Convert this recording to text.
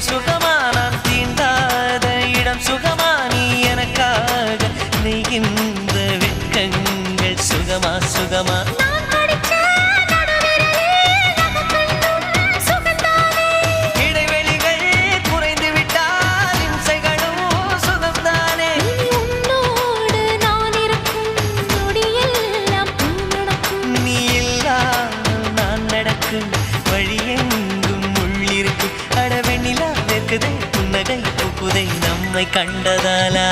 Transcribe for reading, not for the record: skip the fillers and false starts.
சுகமா நான் தீண்டாத இடம் சுகமா நீ எனக்காக நெய்கின்ற வெட்கங்கள் சுகமா சுகமா இடைவெளிகள் குறைந்து விட்டால் இம்சைகளும் சுகம்தானே நீ இல்லாமல் நான் நடக்கும் வழியெங்கும் உள்ளிருக்கும் அடவெண்ணிலா புன்னகை புகுதை நம்மை கண்டதாலா